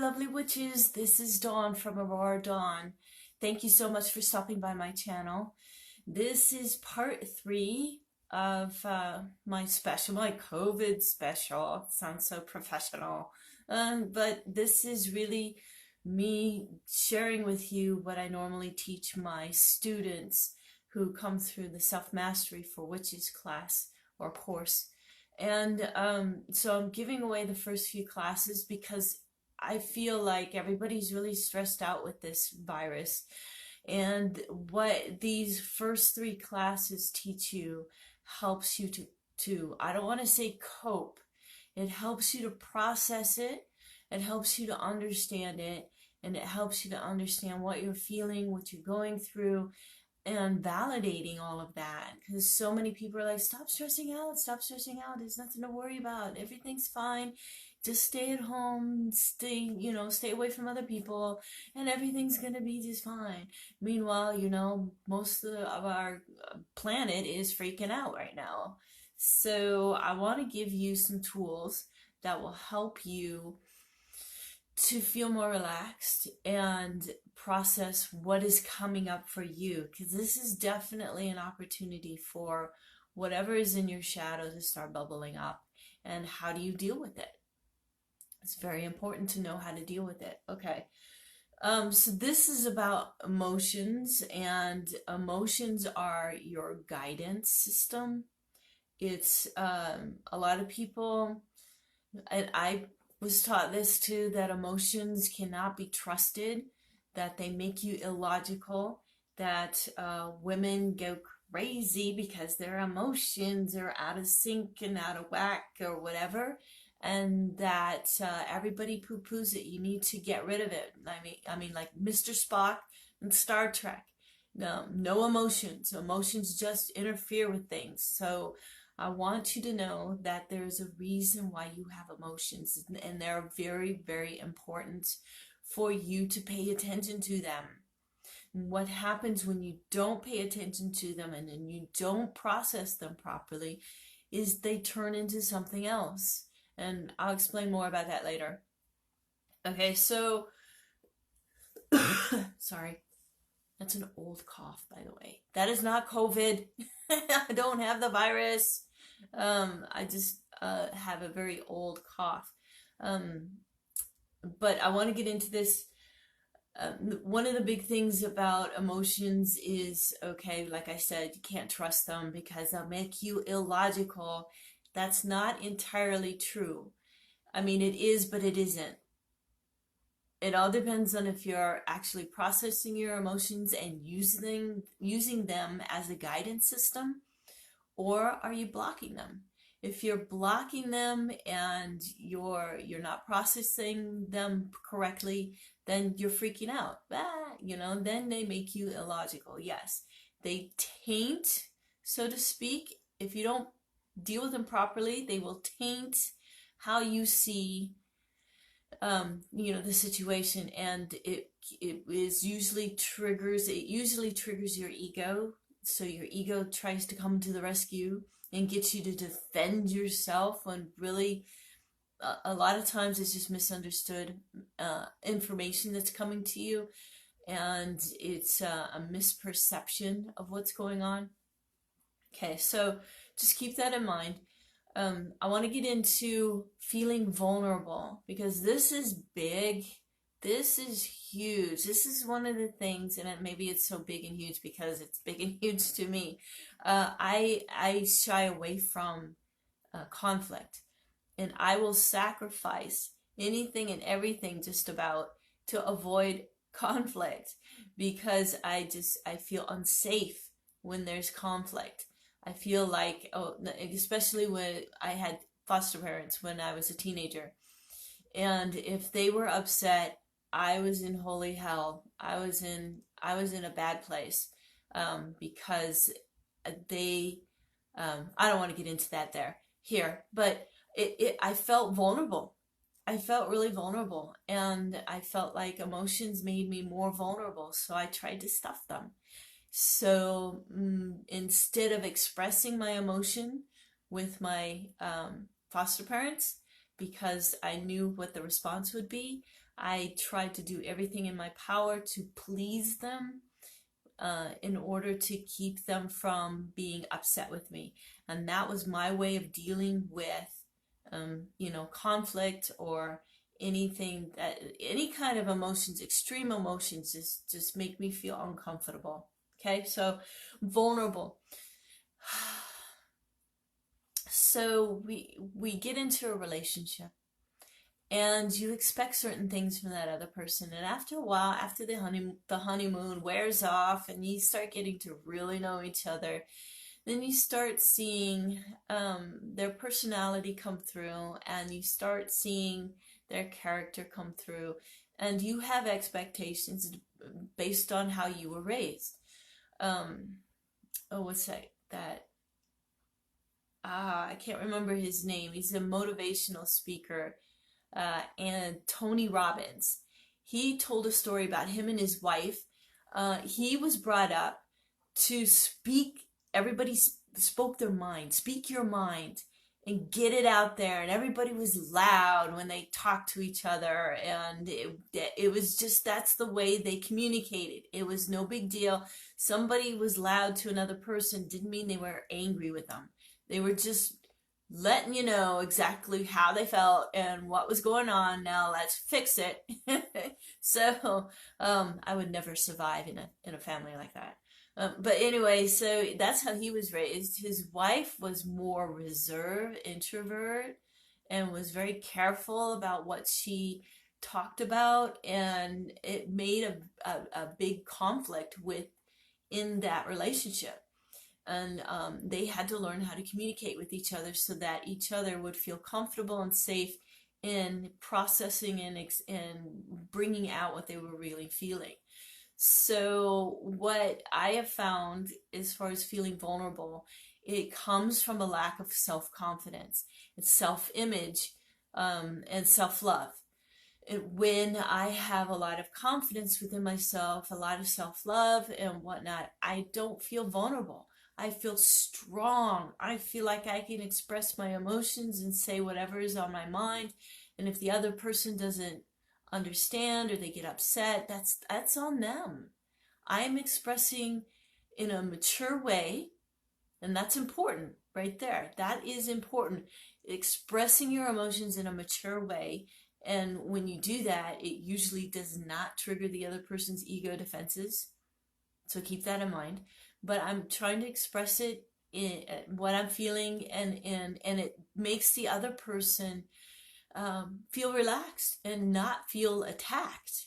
lovely witches. This is Dawn from Aurora Dawn. Thank you so much for stopping by my channel. This is part 3 of my COVID special. It sounds so professional. But this is really me sharing with you what I normally teach my students who come through the Self-Mastery for Witches class or course. And so I'm giving away the first few classes because I feel like everybody's really stressed out with this virus. And what these first 3 classes teach you helps you to I don't want to say cope. It helps you to process it. It helps you to understand it. And it helps you to understand what you're feeling, what you're going through, and validating all of that, because so many people are like, stop stressing out, there's nothing to worry about, everything's fine, just stay at home, stay away from other people, and everything's gonna be just fine. Meanwhile, most of our planet is freaking out right now. So I want to give you some tools that will help you to feel more relaxed and process what is coming up for you, because this is definitely an opportunity for whatever is in your shadow to start bubbling up. And how do you deal with it? It's very important to know how to deal with it. Okay, so this is about emotions, and emotions are your guidance system. It's a lot of people, and I was taught this too, that emotions cannot be trusted, that they make you illogical, that women go crazy because their emotions are out of sync and out of whack or whatever, and that everybody poo-poos it. You need to get rid of it. I mean, like Mr. Spock in Star Trek. No emotions. Emotions just interfere with things. So I want you to know that there's a reason why you have emotions, and they're very, very important for you to pay attention to them. And what happens when you don't pay attention to them and then you don't process them properly is they turn into something else. And I'll explain more about that later. Okay, so, sorry. That's an old cough, by the way. That is not COVID. I don't have the virus. I just have a very old cough. But I want to get into this. One of the big things about emotions is, okay, like I said, you can't trust them because they'll make you illogical. That's not entirely true. I mean, it is, but it isn't. It all depends on if you're actually processing your emotions and using them as a guidance system, or are you blocking them? If you're blocking them and you're not processing them correctly, then you're freaking out. Then they make you illogical. Yes, they taint, so to speak. If you don't deal with them properly, they will taint how you see the situation, and it usually triggers your ego. So your ego tries to come to the rescue and gets you to defend yourself, when really a lot of times it's just misunderstood information that's coming to you, and it's a misperception of what's going on. Okay, so just keep that in mind. I want to get into feeling vulnerable, because this is big. This is huge. This is one of the things, and maybe it's so big and huge because it's big and huge to me. I shy away from conflict, and I will sacrifice anything and everything just about to avoid conflict, because I feel unsafe when there's conflict. I feel like, especially when I had foster parents when I was a teenager, and if they were upset, I was in holy hell. I was in a bad place, because they, I don't want to get into that here, but I felt vulnerable. I felt really vulnerable, and I felt like emotions made me more vulnerable, so I tried to stuff them. So instead of expressing my emotion with my foster parents, because I knew what the response would be. I tried to do everything in my power to please them, in order to keep them from being upset with me. And that was my way of dealing with, conflict or anything that, any kind of emotions, extreme emotions, just make me feel uncomfortable. Okay, so vulnerable. So we get into a relationship, and you expect certain things from that other person, and after a while, after the honeymoon wears off and you start getting to really know each other, then you start seeing their personality come through, and you start seeing their character come through, and you have expectations based on how you were raised. What's that? I can't remember his name. He's a motivational speaker, and Tony Robbins. He told a story about him and his wife. He was brought up to speak. Everybody spoke their mind. Speak your mind and get it out there. And everybody was loud when they talked to each other. And it was just, that's the way they communicated. It was no big deal. Somebody was loud to another person didn't mean they were angry with them. They were just letting you know exactly how they felt and what was going on. Now let's fix it. So I would never survive in a family like that. But anyway, so that's how he was raised. His wife was more reserved, introvert, and was very careful about what she talked about, and it made a big conflict in that relationship. And they had to learn how to communicate with each other so that each other would feel comfortable and safe in processing and bringing out what they were really feeling. So what I have found as far as feeling vulnerable, it comes from a lack of self-confidence. It's self-image, and self-love. When I have a lot of confidence within myself, a lot of self-love and whatnot, I don't feel vulnerable. I feel strong. I feel like I can express my emotions and say whatever is on my mind. And if the other person doesn't understand or they get upset, that's on them. I am expressing in a mature way, and that's important right there. That is important. Expressing your emotions in a mature way. And when you do that, it usually does not trigger the other person's ego defenses. So keep that in mind. But I'm trying to express it in what I'm feeling, and it makes the other person feel relaxed and not feel attacked.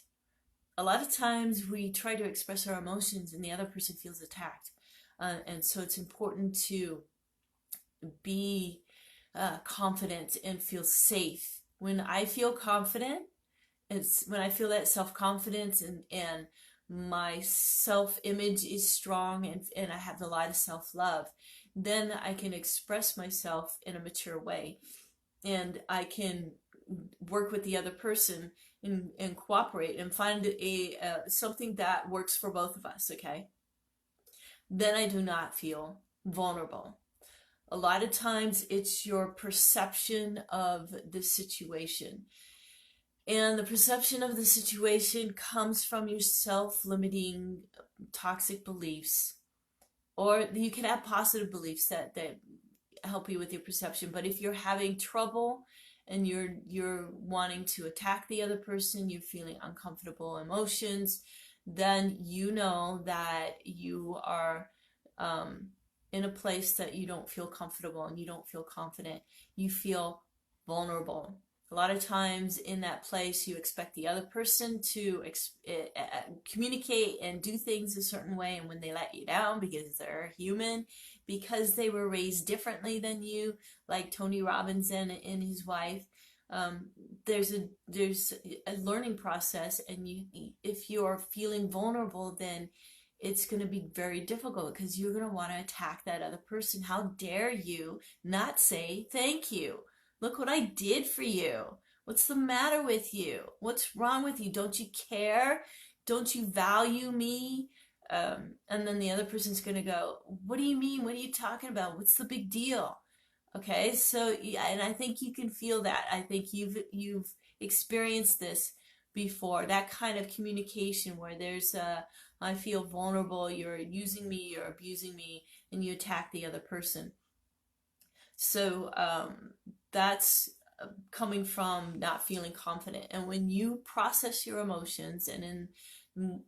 A lot of times we try to express our emotions and the other person feels attacked. And so it's important to be confident and feel safe. When I feel confident, it's when I feel that self-confidence and my self-image is strong, and I have a lot of self-love, then I can express myself in a mature way, and I can work with the other person and cooperate and find something that works for both of us, okay? Then I do not feel vulnerable. A lot of times it's your perception of the situation. And the perception of the situation comes from your self-limiting toxic beliefs. Or you can have positive beliefs that help you with your perception. But if you're having trouble and you're wanting to attack the other person, you're feeling uncomfortable emotions, then you know that you are in a place that you don't feel comfortable and you don't feel confident. You feel vulnerable. A lot of times in that place, you expect the other person to communicate and do things a certain way, and when they let you down because they're human, because they were raised differently than you, like Tony Robbins and his wife, there's a learning process, and if you're feeling vulnerable, then it's going to be very difficult because you're going to want to attack that other person. How dare you not say thank you? Look what I did for you. What's the matter with you? What's wrong with you? Don't you care? Don't you value me? And then the other person's going to go, what do you mean? What are you talking about? What's the big deal? Okay, so yeah, and I think you can feel that. I think you've experienced this before. That kind of communication where there's a, I feel vulnerable, you're using me, you're abusing me, and you attack the other person. So that's coming from not feeling confident. And when you process your emotions, and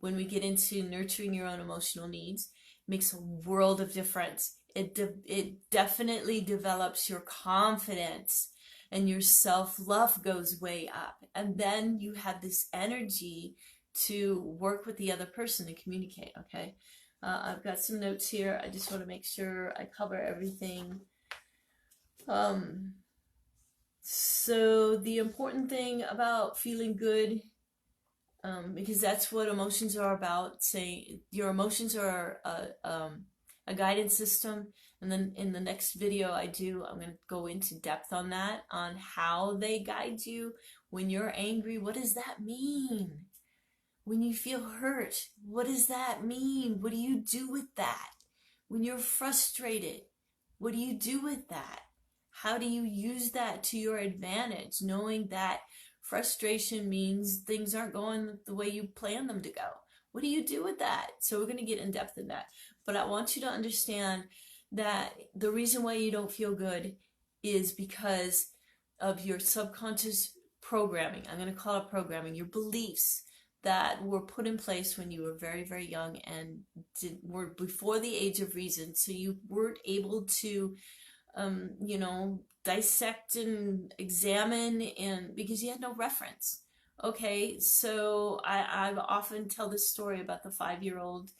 when we get into nurturing your own emotional needs, it makes a world of difference. It definitely develops your confidence, and your self-love goes way up. And then you have this energy to work with the other person and communicate, okay? I've got some notes here. I just want to make sure I cover everything. Um, so the important thing about feeling good, because that's what emotions are about. Say your emotions are a guidance system, and then in the next video I'm going to go into depth on that, on how they guide you. When you're angry, what does that mean? When you feel hurt, what does that mean? What do you do with that? When you're frustrated, what do you do with that? How do you use that to your advantage, knowing that frustration means things aren't going the way you plan them to go? What do you do with that? So we're going to get in depth in that. But I want you to understand that the reason why you don't feel good is because of your subconscious programming. I'm going to call it programming, your beliefs that were put in place when you were very, very young and were before the age of reason. So you weren't able to dissect and examine, and because you had no reference. Okay, so I often tell this story about the 5-year-old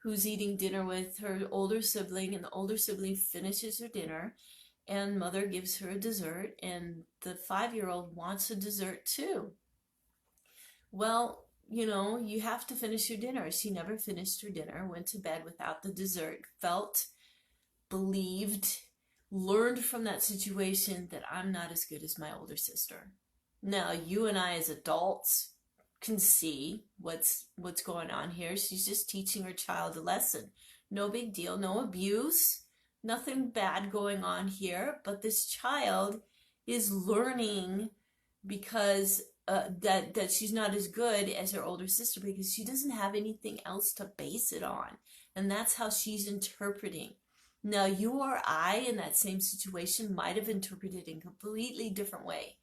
who's eating dinner with her older sibling, and the older sibling finishes her dinner, and mother gives her a dessert, and the 5-year-old wants a dessert too. Well, you have to finish your dinner. She never finished her dinner, went to bed without the dessert, believed, learned from that situation that I'm not as good as my older sister. Now, you and I as adults can see what's going on here. She's just teaching her child a lesson. No big deal, no abuse, nothing bad going on here, but this child is learning because that she's not as good as her older sister because she doesn't have anything else to base it on. And that's how she's interpreting. Now, you or I in that same situation might have interpreted in a completely different way.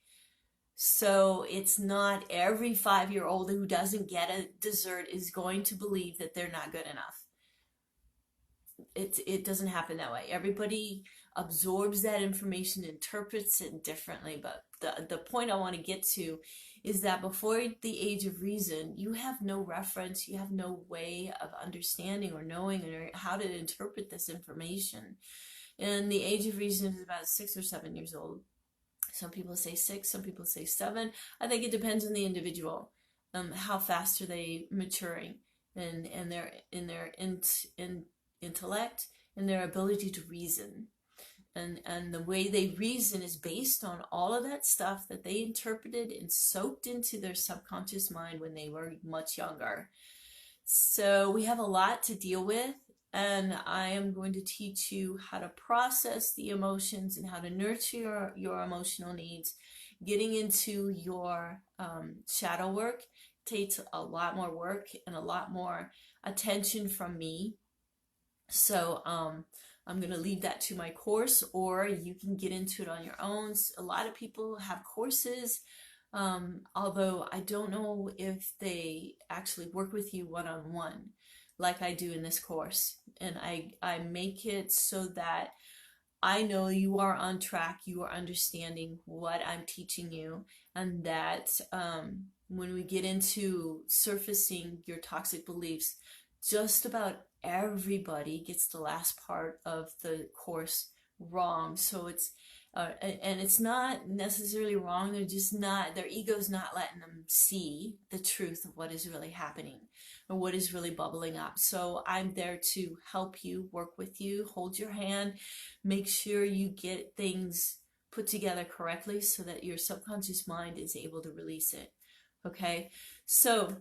So it's not every 5-year-old who doesn't get a dessert is going to believe that they're not good enough. It doesn't happen that way. Everybody absorbs that information, interprets it differently. But the point I want to get to is that before the age of reason, you have no reference, you have no way of understanding or knowing or how to interpret this information. And the age of reason is about 6 or 7 years old. Some people say 6, some people say 7. I think it depends on the individual. How fast are they maturing and their intellect and their ability to reason. And the way they reason is based on all of that stuff that they interpreted and soaked into their subconscious mind when they were much younger. So we have a lot to deal with, and I am going to teach you how to process the emotions and how to nurture your emotional needs. Getting into your shadow work takes a lot more work and a lot more attention from me. So I'm going to leave that to my course, or you can get into it on your own. A lot of people have courses, although I don't know if they actually work with you one-on-one like I do in this course. And I make it so that I know you are on track, you are understanding what I'm teaching you, and that when we get into surfacing your toxic beliefs, just about everybody gets the last part of the course wrong. So it's and it's not necessarily wrong, they're just not, their ego's not letting them see the truth of what is really happening or what is really bubbling up. So I'm there to help you, work with you, hold your hand, make sure you get things put together correctly so that your subconscious mind is able to release it. Okay, so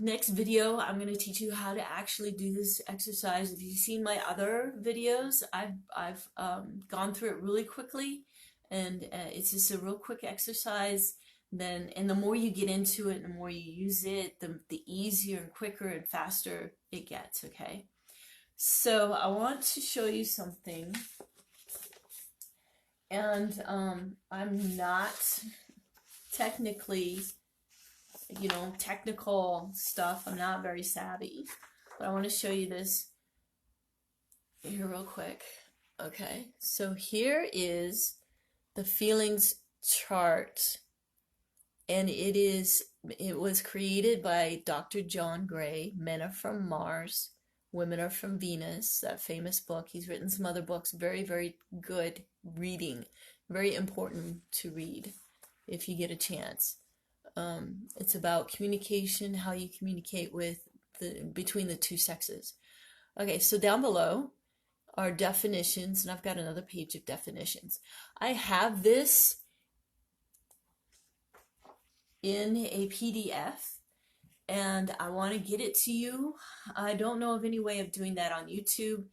Next video, I'm going to teach you how to actually do this exercise. If you've seen my other videos, I've gone through it really quickly, and it's just a real quick exercise. And the more you get into it, and the more you use it, the easier and quicker and faster it gets. Okay. So I want to show you something, and I'm not technically, technical stuff. I'm not very savvy, but I want to show you this here real quick. Okay, so here is the feelings chart, and it was created by Dr. John Gray. Men are from Mars, women are from Venus, that famous book. He's written some other books, very, very good reading, very important to read if you get a chance. It's about communication, how you communicate between the two sexes. Okay, so down below are definitions, and I've got another page of definitions. I have this in a PDF, and I want to get it to you. I don't know of any way of doing that on YouTube,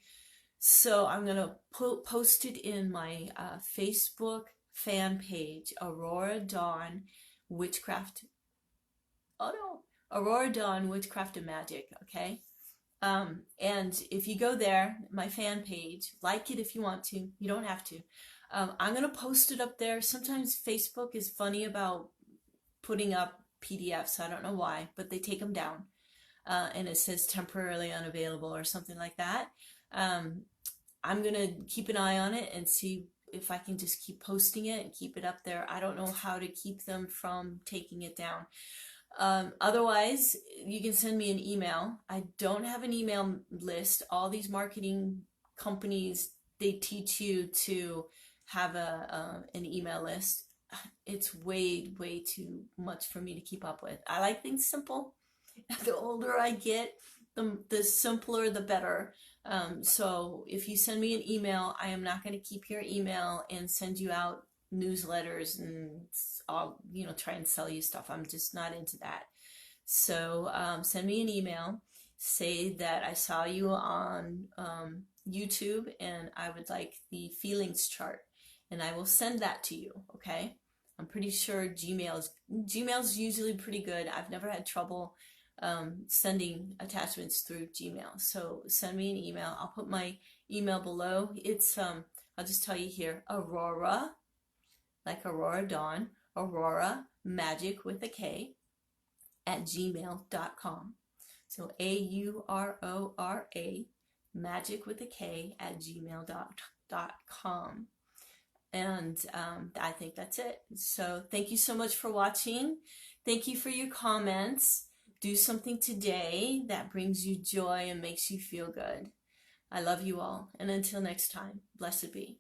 so I'm going to post it in my Facebook fan page, Aurora Dawn Witchcraft. Oh no, Aurora Dawn Witchcraft and Magic. Okay. And if you go there, my fan page, like it if you want to. You don't have to. I'm gonna post it up there. Sometimes Facebook is funny about putting up PDFs. I don't know why, but they take them down, and it says temporarily unavailable or something like that. I'm gonna keep an eye on it and see if I can just keep posting it and keep it up there. I don't know how to keep them from taking it down. Otherwise, you can send me an email. I don't have an email list. All these marketing companies, they teach you to have an email list. It's way, way too much for me to keep up with. I like things simple. The older I get, the simpler, the better. So if you send me an email, I am not going to keep your email and send you out newsletters and I'll, try and sell you stuff. I'm just not into that. So send me an email. Say that I saw you on YouTube and I would like the feelings chart, and I will send that to you. Okay. I'm pretty sure Gmail's usually pretty good. I've never had trouble sending attachments through Gmail. So send me an email. I'll put my email below. It's I'll just tell you here, Aurora, like Aurora Dawn, Aurora Magic with a K @gmail.com. So AURORA magic with a K @gmail.com. And I think that's it. So thank you so much for watching. Thank you for your comments. Do something today that brings you joy and makes you feel good. I love you all. And until next time, blessed be.